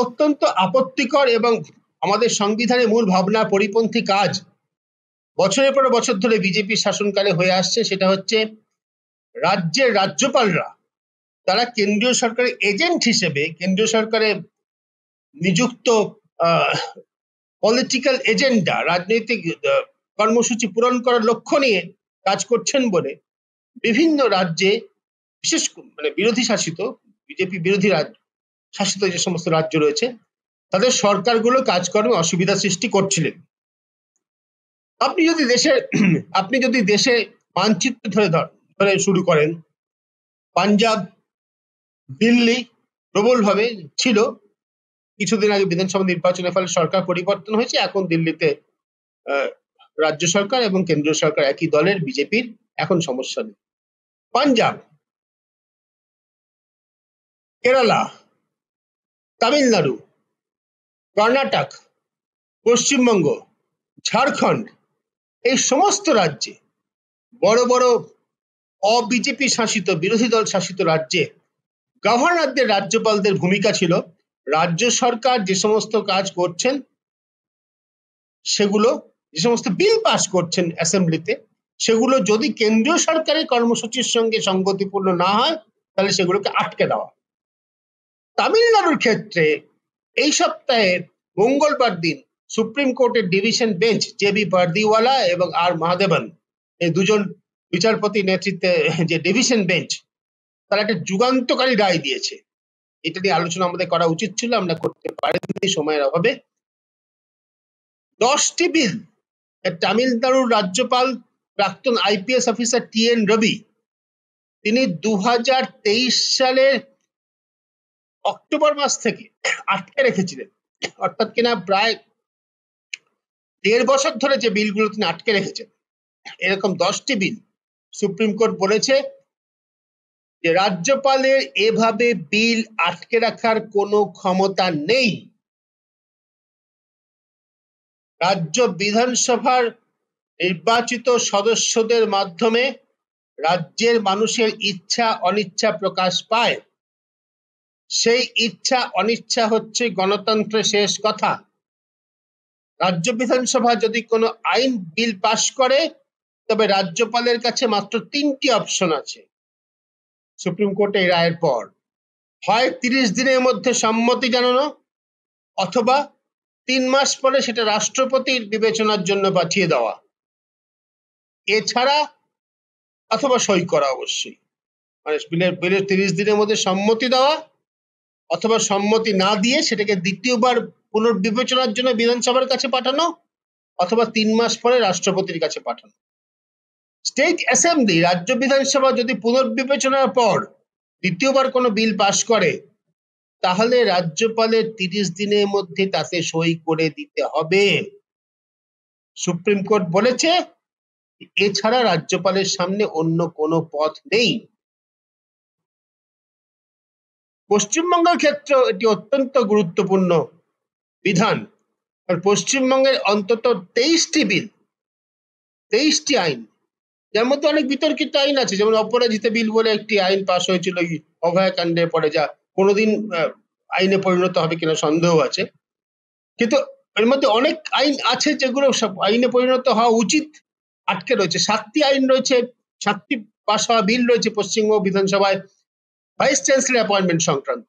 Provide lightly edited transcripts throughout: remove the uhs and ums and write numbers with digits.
অত্যন্ত আপত্তিকর এবং আমাদের সংবিধানের মূল ভাবনা পরিপন্থী কাজ বছরের পর বছর ধরে বিজেপি শাসনকালে হয়ে আসছে। সেটা হচ্ছে রাজ্যের রাজ্যপালরা তারা কেন্দ্রীয় সরকারের এজেন্ট হিসেবে, কেন্দ্রীয় সরকারের নিযুক্ত পলিটিক্যাল এজেন্ডা, রাজনৈতিক কর্মসূচি পূরণ করার লক্ষ্য নিয়ে কাজ করছেন বলে বিভিন্ন রাজ্যে, বিশেষ মানে বিরোধী শাসিত, বিজেপি বিরোধী শাসিত যে সমস্ত রাজ্য রয়েছে তাদের সরকারগুলো কাজকর্মে অসুবিধা সৃষ্টি করছিলেন। আপনি যদি দেশে মানচিত্র ধরে শুরু করেন, পাঞ্জাব, দিল্লি প্রবলভাবে ছিল। কিছুদিন আগে বিধানসভা নির্বাচনের ফলে সরকার পরিবর্তন হয়েছে, এখন দিল্লিতে রাজ্য সরকার এবং কেন্দ্রীয় সরকার একই দলের, বিজেপির, এখন সমস্যা নেই। পাঞ্জাব, কেরালা, তামিলনাড়ু, কর্ণাটক, পশ্চিমবঙ্গ, ঝাড়খণ্ড, এই সমস্ত রাজ্যে বড় বড় অবিজেপি শাসিত, বিরোধী দল শাসিত রাজ্যে গভর্নরদের, রাজ্যপালদের ভূমিকা ছিল রাজ্য সরকার যে সমস্ত কাজ করছেন সেগুলো, যে সমস্ত বিল পাস করছেন অ্যাসেম্বলিতে, সেগুলো যদি কেন্দ্রীয় সরকারের কর্মসূচির সঙ্গে সঙ্গতিপূর্ণ না হয় তাহলে সেগুলোকে আটকে দেওয়া। তামিলনাড়ুর ক্ষেত্রে এই সপ্তাহে মঙ্গলবার দিন সুপ্রিম কোর্টের ডিভিশন বেঞ্চ, জে.বি. পারদিওয়ালা এবং আর মহাদেবন, এই দুজন বিচারপতি নেতৃত্বে যে ডিভিশন বেঞ্চ, তারা একটা যুগান্তকারী রায় দিয়েছে। এটা নিয়ে আলোচনা আমাদের করা উচিত ছিল, আমরা করতে পারিনি সময়ের অভাবে। 10টি বিল তামিলনাড়ুর রাজ্যপাল প্রাক্তন আইপিএস অফিসার টি.এন. রবি, তিনি 2023 সালের অক্টোবর মাস থেকে আটকে রেখেছিলেন। অর্থাৎ কিনা প্রায় 1.5 বছর ধরে যে বিলগুলো তিনি আটকে রেখেছেন, এরকম 10টি বিল সুপ্রিম কোর্ট বলেছে যে রাজ্যপালের এভাবে বিল আটকে রাখার কোনো ক্ষমতা নেই। রাজ্য বিধানসভার নির্বাচিত সদস্যদের মাধ্যমে রাজ্যের মানুষের ইচ্ছা অনিচ্ছা প্রকাশ পায়। সেই ইচ্ছা অনিচ্ছা হচ্ছে গণতন্ত্রের শেষ কথা। রাজ্য বিধানসভা যদি কোনো আইন বিল পাশ করে তবে রাজ্যপালের কাছে মাত্র 3টি অপশন আছে সুপ্রিম কোর্টে এই রায়ের পর। হয় 30 দিনের মধ্যে সম্মতি জানানো, অথবা 3 মাস পরে সেটা রাষ্ট্রপতির বিবেচনার জন্য পাঠিয়ে দেওয়া, এছাড়া, অথবা সই করা অবশ্যই, মানে বিলের 30 দিনের মধ্যে সম্মতি দেওয়া, অথবা সম্মতি না দিয়ে সেটাকে দ্বিতীয়বার পুনর্বিবেচনার জন্য বিধানসভার কাছে পাঠানো, অথবা 3 মাস পরে রাষ্ট্রপতির কাছে পাঠানো। স্টেট অ্যাসেম্বলি, রাজ্য বিধানসভা যদি পুনর্বিবেচনার পর দ্বিতীয়বার কোনো বিল পাশ করে তাহলে রাজ্যপালের 30 দিনের মধ্যে তাতে সই করে দিতে হবে। সুপ্রিম কোর্ট বলেছে এছাড়া রাজ্যপালের সামনে অন্য কোনো পথ নেই। পশ্চিমবঙ্গের ক্ষেত্রে এটি অত্যন্ত গুরুত্বপূর্ণ বিধান, আর পশ্চিমবঙ্গের অন্তত 23টি বিল, 23টি আইন, যার মধ্যে অনেক বিতর্কিত আইন আছে, যেমন অপরাজিতা বিল বলে একটি আইন পাশ হয়েছিল অভয়াকাণ্ডের পরে, যা কোনোদিন আইনে পরিণত হবে কিনা সন্দেহ আছে। কিন্তু এর মধ্যে অনেক আইন আছে যেগুলো সব আইনে পরিণত হওয়া উচিত, আটকে রয়েছে। 7টি আইন রয়েছে, 7টি পাশ হওয়া বিল রয়েছে পশ্চিমবঙ্গ বিধানসভায় ভাইস চ্যান্সেলর অ্যাপয়েন্টমেন্ট সংক্রান্ত।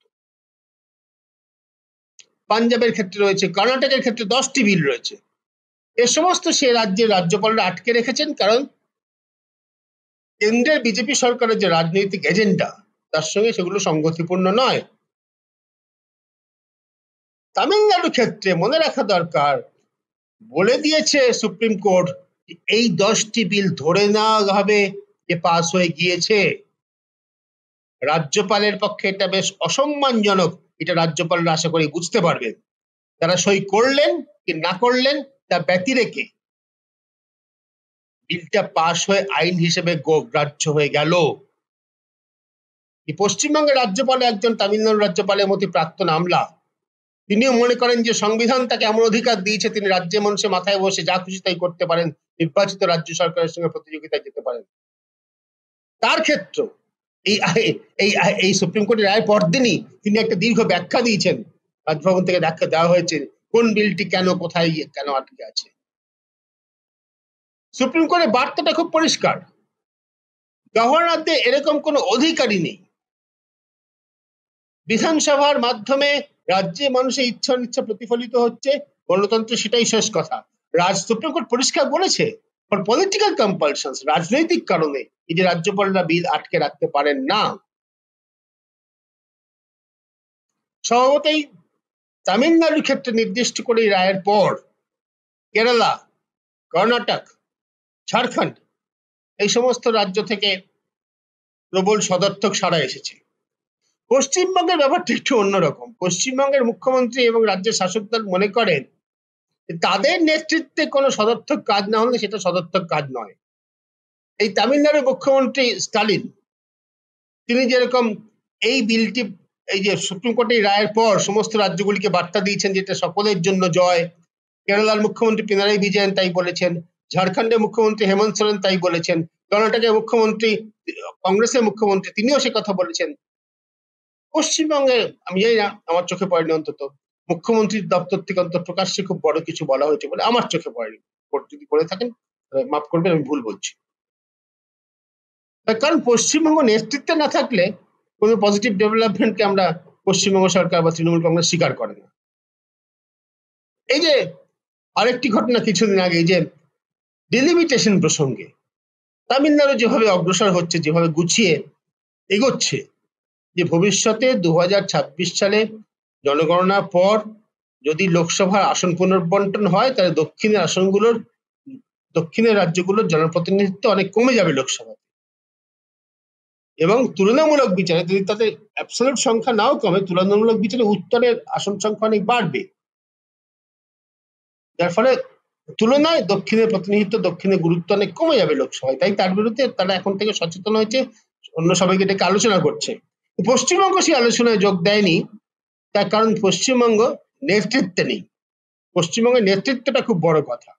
পাঞ্জাবের ক্ষেত্রে রয়েছে, কর্ণাটকের ক্ষেত্রে 10টি বিল রয়েছে। এ সমস্ত সে রাজ্যের রাজ্যপালরা আটকে রেখেছেন, কারণ কেন্দ্রের বিজেপি সরকারের যে রাজনৈতিক এজেন্ডা তার সঙ্গে সেগুলো সঙ্গতিপূর্ণ নয়। তামিলনাড়ুর ক্ষেত্রে মনে রাখা দরকার, বলে দিয়েছে সুপ্রিম কোর্ট এই 10টি বিল ধরে নেওয়া হবে যে পাস হয়ে গিয়েছে। রাজ্যপালের পক্ষে এটা বেশ অসম্মানজনক, এটা রাজ্যপালরা আশা করি বুঝতে পারবেন। তারা সই করলেন কি না করলেন তা ব্যতি রেখে বিলটা পাস হয়ে আইন হিসেবে গ্রাহ্য হয়ে গেল। পশ্চিমবঙ্গের রাজ্যপাল একজন তামিলনাড়ু রাজ্যপালের মতো প্রাক্তন আমলা, তিনিও মনে করেন যে সংবিধান তাকে এমন অধিকার দিয়েছে তিনি রাজ্যের মানুষের মাথায় বসে যা খুশি তাই করতে পারেন, নির্বাচিত রাজ্য সরকারের সঙ্গে প্রতিযোগিতায় যেতে পারেন। তার ক্ষেত্রে এই সুপ্রিম কোর্টের রায়ের পরদিনই তিনি একটা দীর্ঘ ব্যাখ্যা দিয়েছেন। রাজভবন থেকে দেখা দেওয়া হয়েছে কোন বিলটি কেন কোথায় কেন আটকে আছে। সুপ্রিম কোর্টের বার্তাটা খুব পরিষ্কার, গভর্নরদের এরকম কোনো অধিকারই নেই। বিধানসভার মাধ্যমে রাজ্যে মানুষের ইচ্ছা অনিচ্ছা প্রতিফলিত হচ্ছে, গণতন্ত্র সেটাই শেষ কথা। সুপ্রিম কোর্ট পরিষ্কার বলেছে ফর পলিটিক্যাল কম্পালশনস, রাজনৈতিক কারণে এই যে রাজ্যপালরা বিল আটকে রাখতে পারেন না। স্বভাবতই তামিলনাড়ুর ক্ষেত্রে নির্দিষ্ট করে এই রায়ের পর কেরালা, কর্ণাটক, ঝাড়খণ্ড এই সমস্ত রাজ্য থেকে প্রবল সদর্থক সাড়া এসেছে। পশ্চিমবঙ্গের ব্যাপারটা একটু অন্যরকম। পশ্চিমবঙ্গের মুখ্যমন্ত্রী এবং রাজ্যের শাসক দল মনে করেন তাদের নেতৃত্বে কোনো সদর্থক কাজ না হলে সেটা সদর্থক কাজ নয়। এই তামিলনাড়ুর মুখ্যমন্ত্রী স্টালিন, তিনি যেরকম এই বিলটি, এই যে সুপ্রিম কোর্টের রায়ের পর সমস্ত রাজ্যগুলিকে বার্তা দিয়েছেন যেটা সকলের জন্য জয়। কেরালার মুখ্যমন্ত্রী পিনারাই বিজয়ন তাই বলেছেন, ঝাড়খণ্ডের মুখ্যমন্ত্রী হেমন্ত সোরেন তাই বলেছেন, কর্ণাটকের মুখ্যমন্ত্রী, কংগ্রেসের মুখ্যমন্ত্রী, তিনিও সে কথা বলেছেন। পশ্চিমবঙ্গে আমি জানি না, আমার চোখে পড়েনি, অন্তত মুখ্যমন্ত্রীর দপ্তর থেকে অন্তত প্রকাশ্যে খুব বড় কিছু বলা হয়েছে বলে আমার চোখে পড়েনি। যদি করে থাকেন মাফ করবেন, আমি ভুল বলছি। কারণ পশ্চিমবঙ্গ নেতৃত্বে না থাকলে কোনো পজিটিভ ডেভেলপমেন্টকে আমরা পশ্চিমবঙ্গ সরকার বা তৃণমূল কংগ্রেস স্বীকার করে না। এই যে আরেকটি ঘটনা কিছুদিন আগে, যে ডিলিমিটেশন প্রসঙ্গে তামিলনাড়ু যেভাবে অগ্রসর হচ্ছে, যেভাবে গুছিয়ে এগোচ্ছে, যে ভবিষ্যতে 2026 সালে জনগণনার পর যদি লোকসভার আসন পুনর্বন্টন হয়, তাহলে দক্ষিণের রাজ্যগুলোর জনপ্রতিনিধিত্ব অনেক কমে যাবে লোকসভাতে, এবং তুলনামূলক বিচারে যদি তাদের অ্যাবসলিউট সংখ্যা নাও কমে, তুলনামূলক বিচারে উত্তরের আসন সংখ্যা অনেক বাড়বে, যার ফলে তুলনায় দক্ষিণের প্রতিনিধিত্ব, দক্ষিণের গুরুত্ব অনেক কমে যাবে লোকসভায়। তাই তার বিরুদ্ধে তারা এখন থেকে সচেতন হয়েছে, অন্য সবাইকে ডেকে আলোচনা করছে। পশ্চিমবঙ্গ সেই আলোচনায় যোগ দেয়নি, তার কারণ পশ্চিমবঙ্গ নেতৃত্বে নেই। পশ্চিমবঙ্গের নেতৃত্বটা খুব বড় কথা।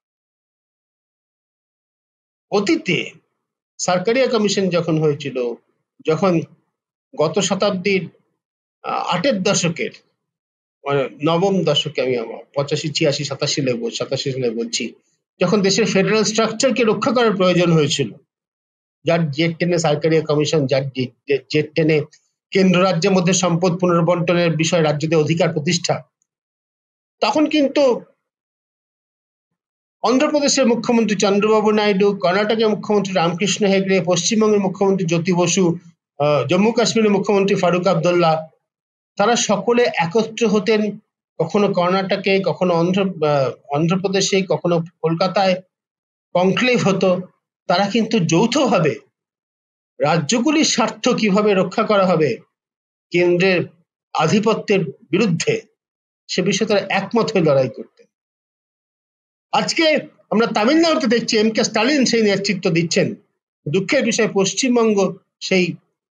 অতীতে সরকারিয়া কমিশন যখন হয়েছিল, যখন গত শতাব্দীর 8-এর দশকের, মানে নবম দশকে, আমি 85, 86, 87 সালে বলছি, যখন দেশের ফেডারেল স্ট্রাকচারকে রক্ষা করার প্রয়োজন হয়েছিল, যার জেট টেনে সরকারিয়া কমিশন, যার জেট টেনে কেন্দ্র রাজ্যের মধ্যে সম্পদ পুনর্বন্টনের বিষয়ে রাজ্যদের অধিকার প্রতিষ্ঠা, তখন কিন্তু অন্ধ্রপ্রদেশের মুখ্যমন্ত্রী চন্দ্রবাবু নাইডু, কর্ণাটকের মুখ্যমন্ত্রী রামকৃষ্ণ হেগড়ে, পশ্চিমবঙ্গের মুখ্যমন্ত্রী জ্যোতি বসু, জম্মু কাশ্মীরের মুখ্যমন্ত্রী ফারুক আবদুল্লাহ, তারা সকলে একত্র হতেন। কখনো কর্ণাটকে, কখনো অন্ধ্রপ্রদেশে, কখনো কলকাতায় কনক্লেভ হতো। তারা কিন্তু যৌথভাবে রাজ্যগুলির স্বার্থ কিভাবে রক্ষা করা হবে, কেন্দ্রের আধিপত্যের বিরুদ্ধে, সে বিষয়ে তারা একমত হয়ে লড়াই করতেন। আজকে আমরা তামিলনাড়ুতে দেখছি এম.কে. স্টালিন সেই নেতৃত্ব দিচ্ছেন। দুঃখের বিষয়, পশ্চিমবঙ্গ সেই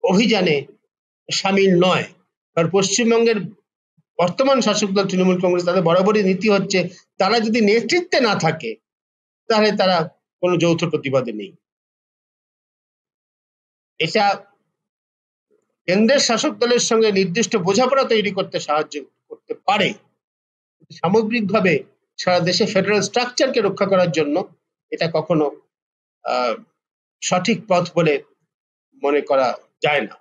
অভিযানে সামিল নয়। কারণ পশ্চিমবঙ্গের বর্তমান শাসক দল তৃণমূল কংগ্রেস, তাদের বরাবরই নীতি হচ্ছে তারা যদি নেতৃত্বে না থাকে তাহলে তারা কোনো যৌথ প্রতিবাদে নেই। এটা কেন্দ্রের শাসক দলের সঙ্গে নির্দিষ্ট বোঝাপড়া তৈরি করতে সাহায্য করতে পারে, সামগ্রিকভাবে সারা দেশে ফেডারেল স্ট্রাকচারকে রক্ষা করার জন্য এটা কখনো সঠিক পথ বলে মনে করা যায় না।